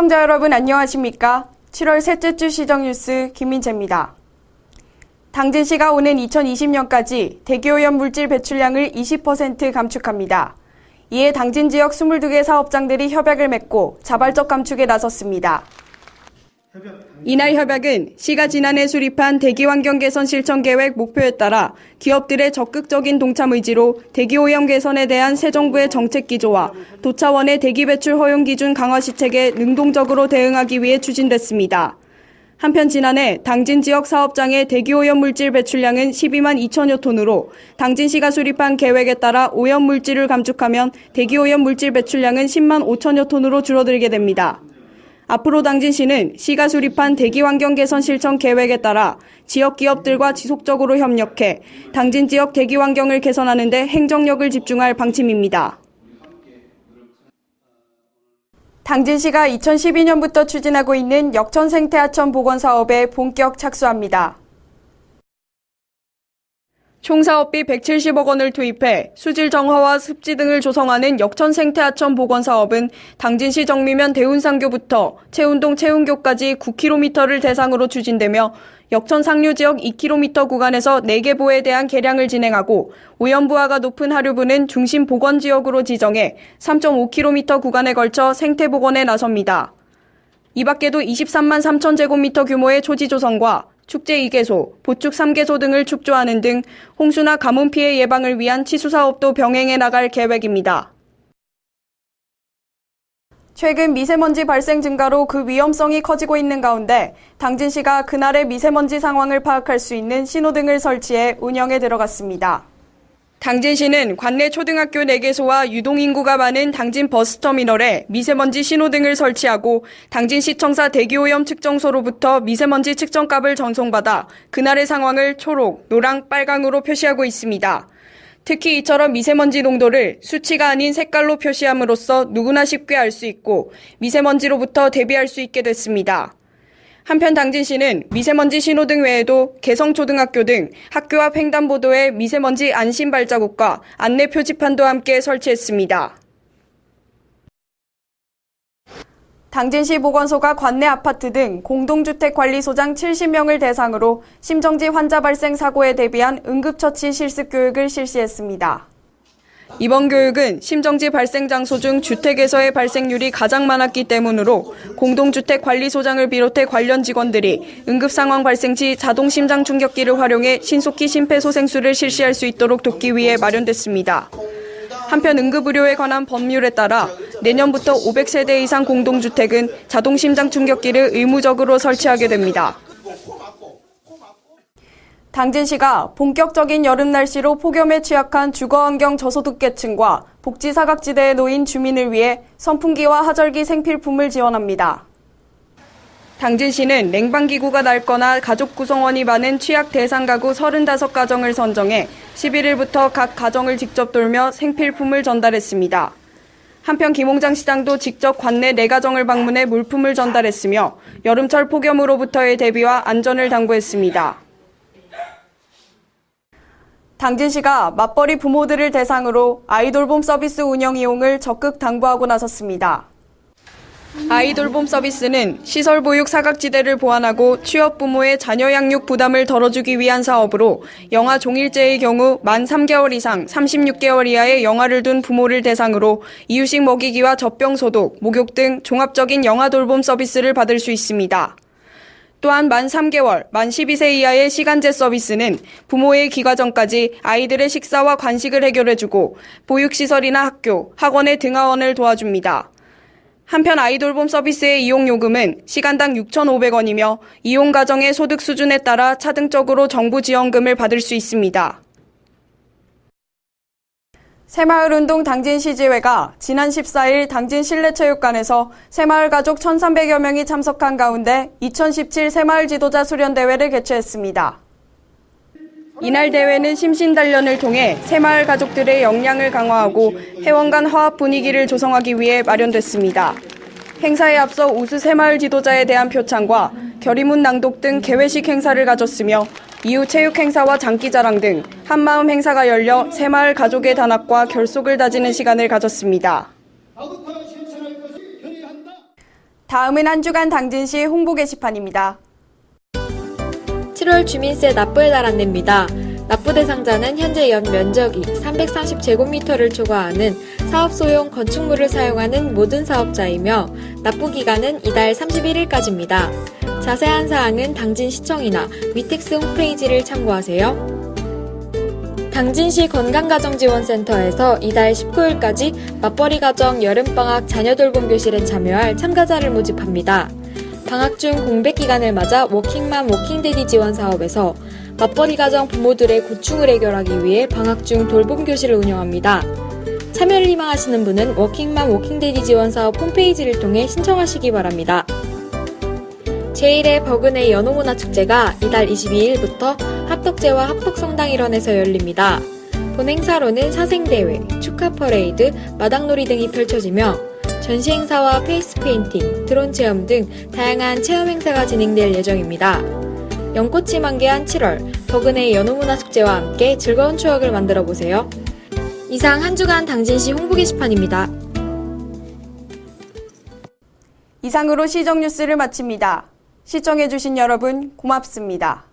시청자 여러분 안녕하십니까? 7월 셋째 주 시정뉴스 김민채입니다. 당진시가 오는 2020년까지 대기오염 물질 배출량을 20% 감축합니다. 이에 당진 지역 22개 사업장들이 협약을 맺고 자발적 감축에 나섰습니다. 이날 협약은 시가 지난해 수립한 대기환경 개선 실천 계획 목표에 따라 기업들의 적극적인 동참 의지로 대기오염 개선에 대한 새 정부의 정책 기조와 도차원의 대기 배출 허용 기준 강화 시책에 능동적으로 대응하기 위해 추진됐습니다. 한편 지난해 당진 지역 사업장의 대기오염 물질 배출량은 12만 2천여 톤으로 당진시가 수립한 계획에 따라 오염 물질을 감축하면 대기오염 물질 배출량은 10만 5천여 톤으로 줄어들게 됩니다. 앞으로 당진시는 시가 수립한 대기환경 개선 실천 계획에 따라 지역 기업들과 지속적으로 협력해 당진 지역 대기환경을 개선하는 데 행정력을 집중할 방침입니다. 당진시가 2012년부터 추진하고 있는 역천 생태하천 복원 사업에 본격 착수합니다. 총 사업비 170억 원을 투입해 수질 정화와 습지 등을 조성하는 역천 생태하천 복원 사업은 당진시 정미면 대운상교부터 채운동 채운교까지 9km를 대상으로 추진되며 역천 상류 지역 2km 구간에서 4개 보에 대한 개량을 진행하고 오염 부하가 높은 하류부는 중심 복원 지역으로 지정해 3.5km 구간에 걸쳐 생태 복원에 나섭니다. 이 밖에도 23만 3천 제곱미터 규모의 초지 조성과 축제 2개소, 보축 3개소 등을 축조하는 등 홍수나 가뭄 피해 예방을 위한 치수 사업도 병행해 나갈 계획입니다. 최근 미세먼지 발생 증가로 그 위험성이 커지고 있는 가운데 당진시가 그날의 미세먼지 상황을 파악할 수 있는 신호등을 설치해 운영에 들어갔습니다. 당진시는 관내 초등학교 4개소와 유동인구가 많은 당진 버스터미널에 미세먼지 신호등을 설치하고 당진시청사 대기오염 측정소로부터 미세먼지 측정값을 전송받아 그날의 상황을 초록, 노랑, 빨강으로 표시하고 있습니다. 특히 이처럼 미세먼지 농도를 수치가 아닌 색깔로 표시함으로써 누구나 쉽게 알 수 있고 미세먼지로부터 대비할 수 있게 됐습니다. 한편 당진시는 미세먼지 신호등 외에도 개성초등학교 등 학교 앞 횡단보도에 미세먼지 안심 발자국과 안내 표지판도 함께 설치했습니다. 당진시 보건소가 관내 아파트 등 공동주택관리소장 70명을 대상으로 심정지 환자 발생 사고에 대비한 응급처치 실습 교육을 실시했습니다. 이번 교육은 심정지 발생 장소 중 주택에서의 발생률이 가장 많았기 때문으로 공동주택관리소장을 비롯해 관련 직원들이 응급상황 발생 시 자동 심장 충격기를 활용해 신속히 심폐소생술을 실시할 수 있도록 돕기 위해 마련됐습니다. 한편 응급의료에 관한 법률에 따라 내년부터 500세대 이상 공동주택은 자동 심장 충격기를 의무적으로 설치하게 됩니다. 당진시가 본격적인 여름 날씨로 폭염에 취약한 주거환경 저소득계층과 복지사각지대에 놓인 주민을 위해 선풍기와 하절기 생필품을 지원합니다. 당진시는 냉방기구가 낡거나 가족 구성원이 많은 취약 대상 가구 35가정을 선정해 11일부터 각 가정을 직접 돌며 생필품을 전달했습니다. 한편 김홍장 시장도 직접 관내 4가정을 방문해 물품을 전달했으며 여름철 폭염으로부터의 대비와 안전을 당부했습니다. 당진시가 맞벌이 부모들을 대상으로 아이돌봄 서비스 운영 이용을 적극 당부하고 나섰습니다. 아이돌봄 서비스는 시설 보육 사각지대를 보완하고 취업 부모의 자녀 양육 부담을 덜어주기 위한 사업으로 영아 종일제의 경우 만 3개월 이상 36개월 이하의 영아를 둔 부모를 대상으로 이유식 먹이기와 젖병 소독, 목욕 등 종합적인 영아 돌봄 서비스를 받을 수 있습니다. 또한 만 3개월, 만 12세 이하의 시간제 서비스는 부모의 귀가 전까지 아이들의 식사와 관식을 해결해주고 보육시설이나 학교, 학원의 등하원을 도와줍니다. 한편 아이돌봄 서비스의 이용요금은 시간당 6,500원이며 이용 가정의 소득 수준에 따라 차등적으로 정부 지원금을 받을 수 있습니다. 새마을운동 당진시지회가 지난 14일 당진 실내체육관에서 새마을 가족 1,300여 명이 참석한 가운데 2017 새마을 지도자 수련대회를 개최했습니다. 이날 대회는 심신단련을 통해 새마을 가족들의 역량을 강화하고 회원 간 화합 분위기를 조성하기 위해 마련됐습니다. 행사에 앞서 우수 새마을 지도자에 대한 표창과 결의문 낭독 등 개회식 행사를 가졌으며 이후 체육 행사와 장기자랑 등 한마음 행사가 열려 새마을 가족의 단합과 결속을 다지는 시간을 가졌습니다. 다음은 한 주간 당진시 홍보 게시판입니다. 7월 주민세 납부의 달 안내입니다. 납부 대상자는 현재 연 면적이 330제곱미터를 초과하는 사업 소용 건축물을 사용하는 모든 사업자이며 납부 기간은 이달 31일까지입니다. 자세한 사항은 당진시청이나 위텍스 홈페이지를 참고하세요. 당진시 건강가정지원센터에서 이달 19일까지 맞벌이 가정 여름방학 자녀돌봄 교실에 참여할 참가자를 모집합니다. 방학 중 공백 기간을 맞아 워킹맘 워킹데디 지원 사업에서 맞벌이 가정 부모들의 고충을 해결하기 위해 방학 중 돌봄 교실을 운영합니다. 참여를 희망하시는 분은 워킹맘 워킹데디 지원 사업 홈페이지를 통해 신청하시기 바랍니다. 제1회 버그네 연호문화축제가 이달 22일부터 합덕제와 합덕성당일원에서 열립니다. 본 행사로는 사생대회, 축하퍼레이드, 마당놀이 등이 펼쳐지며 전시행사와 페이스페인팅, 드론 체험 등 다양한 체험 행사가 진행될 예정입니다. 연꽃이 만개한 7월, 버그네 연호문화축제와 함께 즐거운 추억을 만들어보세요. 이상 한 주간 당진시 홍보 게시판입니다. 이상으로 시정뉴스를 마칩니다. 시청해주신 여러분 고맙습니다.